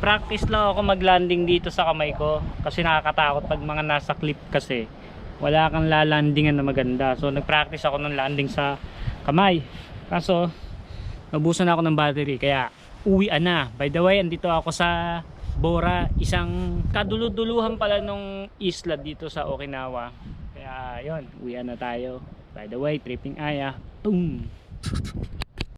nagpa-practice lang ako mag-landing dito sa kamay ko kasi nakakatakot pag mga nasa cliff kasi wala kang lalandingan na maganda. So nag-practice ako ng landing sa kamay. Kaso naubusan ako ng battery kaya uwian na. By the way, andito ako sa Bora, isang kaduluduluhan pala nung isla dito sa Okinawa. Kaya yon, uwian na tayo. By the way, tripping aya. Boom.